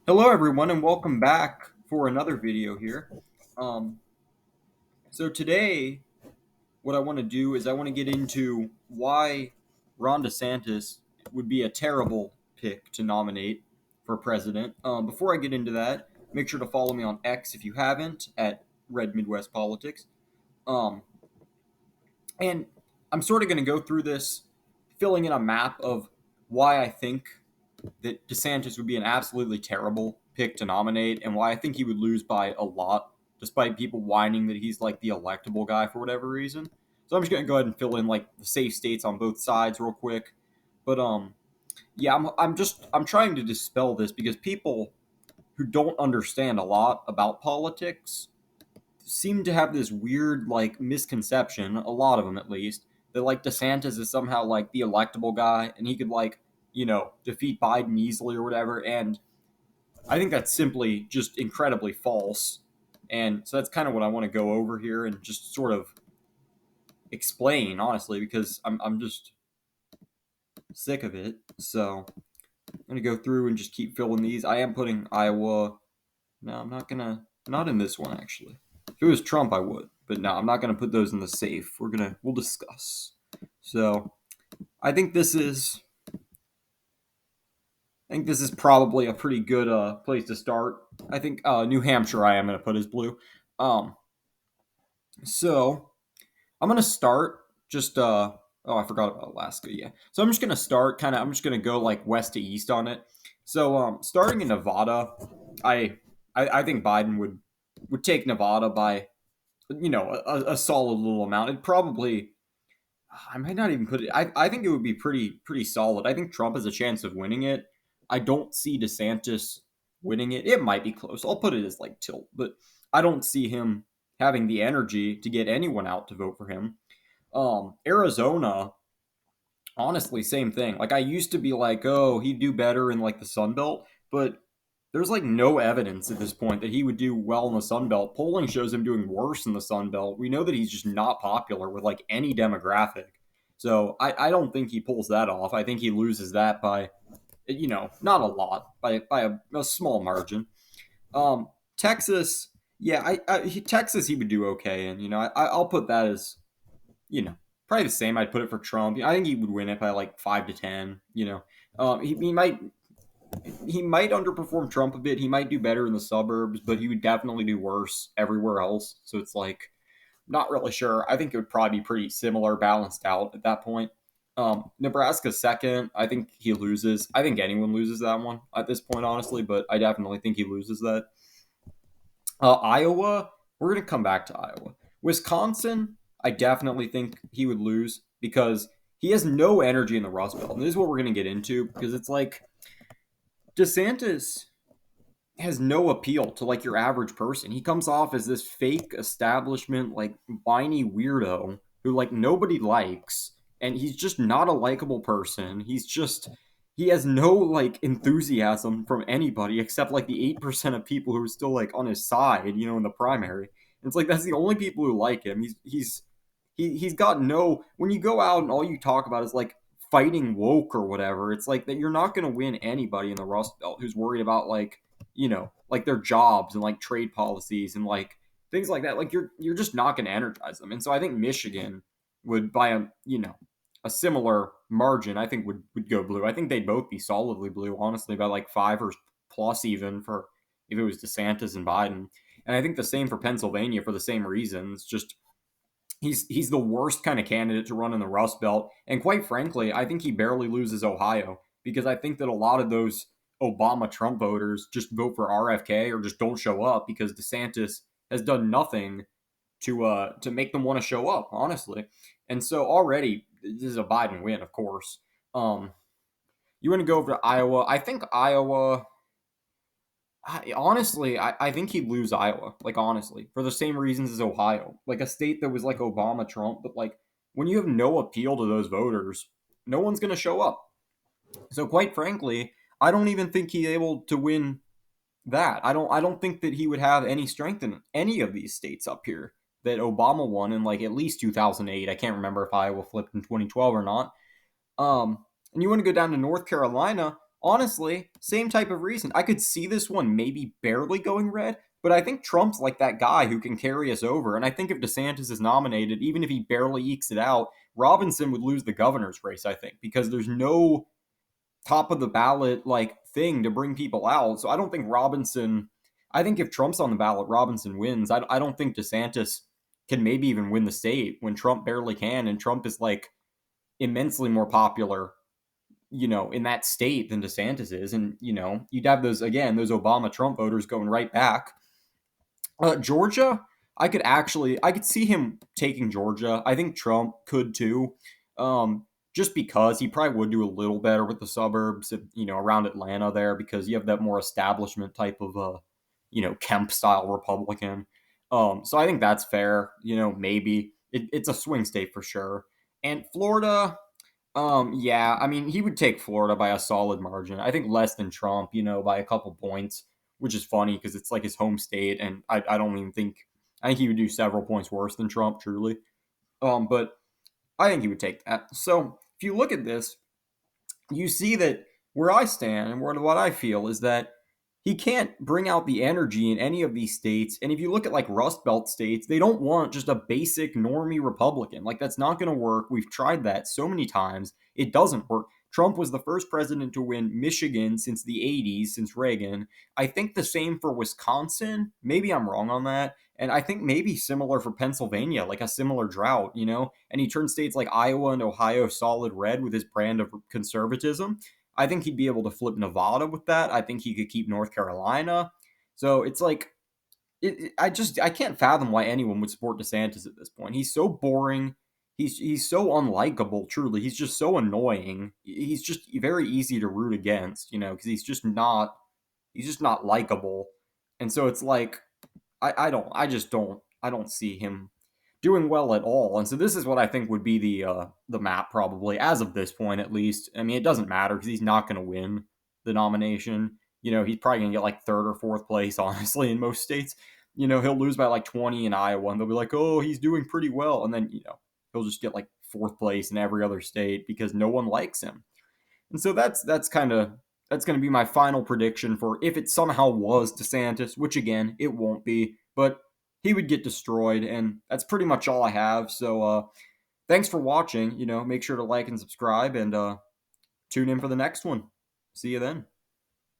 Hello, everyone, and welcome back for another video here. Um, so today, what I want to do is I want to get into why Ron DeSantis would be a terrible pick to nominate for president. Before I get into that, make sure to follow me on X if you haven't at Red Midwest Politics. Um, and I'm sort of going to go through this, filling in a map of why I think that DeSantis would be an absolutely terrible pick to nominate and why I think he would lose by a lot, despite people whining that he's like the electable guy for whatever reason. So I'm just gonna go ahead and fill in like the safe states on both sides real quick. But yeah, I'm trying to dispel this because people who don't understand a lot about politics seem to have this weird like misconception, a lot of them at least, that like DeSantis is somehow like the electable guy and he could like, defeat Biden easily or whatever. And I think that's simply just incredibly false. And so that's kind of what I want to go over here and just sort of explain, honestly, because I'm just sick of it. So I'm going to go through and just keep filling these. I am putting Iowa. No, I'm not going to, not in this one, actually. If it was Trump, I would. But no, I'm not going to put those in the safe. We'll discuss. So I think this is, I think this is probably a pretty good place to start. I think New Hampshire I am going to put as blue. Um, so I'm gonna start just oh, I forgot about Alaska. Yeah. So I'm just gonna start kind of I'm just gonna go like west to east on it. So starting in Nevada, I I think Biden would take Nevada by a solid little amount. It probably I might not even put it. I think it would be pretty solid. I think Trump has a chance of winning it. I don't see DeSantis winning it. It might be close. I'll put it as like tilt, but I don't see him having the energy to get anyone out to vote for him. Arizona, honestly, same thing. Like I used to be like, oh, he'd do better in like the Sun Belt, but there's like no evidence at this point that he would do well in the Sun Belt. Polling shows him doing worse in the Sun Belt. We know that he's just not popular with like any demographic. So I don't think he pulls that off. I think he loses that by, not a lot, by a small margin. Texas, yeah, Texas he would do okay, and I'll put that as you know, probably the same. I'd put it for Trump. I think he would win it by like 5 to 10. He might underperform Trump a bit. He might do better in the suburbs, but he would definitely do worse everywhere else. So it's like not really sure. I think it would probably be pretty similar, balanced out at that point. Nebraska second. I think he loses. I think anyone loses that one at this point, honestly, but I definitely think he loses that. Iowa, we're going to come back to Iowa. Wisconsin, I definitely think he would lose because he has no energy in the Rust Belt. And this is what we're going to get into because it's like DeSantis has no appeal to like your average person. He comes off as this fake establishment, like whiny weirdo who like nobody likes. And he's just not a likable person. He has no like enthusiasm from anybody except like the 8% of people who are still like on his side, in the primary. And it's like that's the only people who like him. He's got no when you go out and all you talk about is like fighting woke or whatever. It's like that you're not going to win anybody in the Rust Belt who's worried about like their jobs and like trade policies and like things like that. Like you're just not going to energize them. And so I think Michigan would by a similar margin, I think would go blue. I think they'd both be solidly blue, honestly, by like five or plus even for if it was DeSantis and Biden. And I think the same for Pennsylvania for the same reasons. Just he's the worst kind of candidate to run in the Rust Belt. And quite frankly, I think he barely loses Ohio because I think that a lot of those Obama Trump voters just vote for RFK or just don't show up because DeSantis has done nothing to make them want to show up, honestly. And so already this is a Biden win, of course. You want to go over to Iowa? I think Iowa. I think he'd lose Iowa. Like honestly, for the same reasons as Ohio, like a state that was like Obama Trump, but like when you have no appeal to those voters, no one's going to show up. So quite frankly, I don't even think he's able to win that. I don't think that he would have any strength in any of these states up here that Obama won in like at least 2008. I can't remember if Iowa flipped in 2012 or not. And you want to go down to North Carolina? honestly, same type of reason. I could see this one maybe barely going red, but I think Trump's like that guy who can carry us over. And I think if DeSantis is nominated, even if he barely ekes it out, Robinson would lose the governor's race, I think, because there's no top of the ballot like thing to bring people out. So I don't think Robinson. I think if Trump's on the ballot, Robinson wins. I don't think DeSantis can maybe even win the state when Trump barely can, and Trump is like immensely more popular, in that state than DeSantis is, and you'd have those Obama Trump voters going right back. Georgia, I could see him taking Georgia. I think Trump could too, just because he probably would do a little better with the suburbs, around Atlanta there, because you have that more establishment type of Kemp style Republican. So I think that's fair. Maybe it's a swing state for sure. And Florida, yeah, I mean, he would take Florida by a solid margin. I think less than Trump, by a couple points, which is funny because it's like his home state, and I don't even think I think he would do several points worse than Trump, truly. But I think he would take that. So if you look at this, you see that where I stand and what I feel is that he can't bring out the energy in any of these states. And if you look at like Rust Belt states, they don't want just a basic normie Republican. Like that's not going to work. We've tried that so many times. It doesn't work. Trump was the first president to win Michigan since the 80s, since Reagan. I think the same for Wisconsin. Maybe I'm wrong on that. And I think maybe similar for Pennsylvania, like a similar drought. And he turned states like Iowa and Ohio solid red with his brand of conservatism. I think he'd be able to flip Nevada with that. I think he could keep North Carolina. So it's like, I can't fathom why anyone would support DeSantis at this point. He's so boring. He's so unlikable. Truly, he's just so annoying. He's just very easy to root against. Because he's just not likable. And so it's like I don't see him doing well at all. And so this is what I think would be the map probably as of this point at least. I mean, it doesn't matter because he's not going to win the nomination. He's probably going to get like third or fourth place honestly in most states. He'll lose by like 20 in Iowa and they'll be like, "Oh, he's doing pretty well." And then, he'll just get like fourth place in every other state because no one likes him. And so that's going to be my final prediction for if it somehow was DeSantis, which again, it won't be, but he would get destroyed. And that's pretty much all I have. So thanks for watching. Make sure to like and subscribe and tune in for the next one. See you then.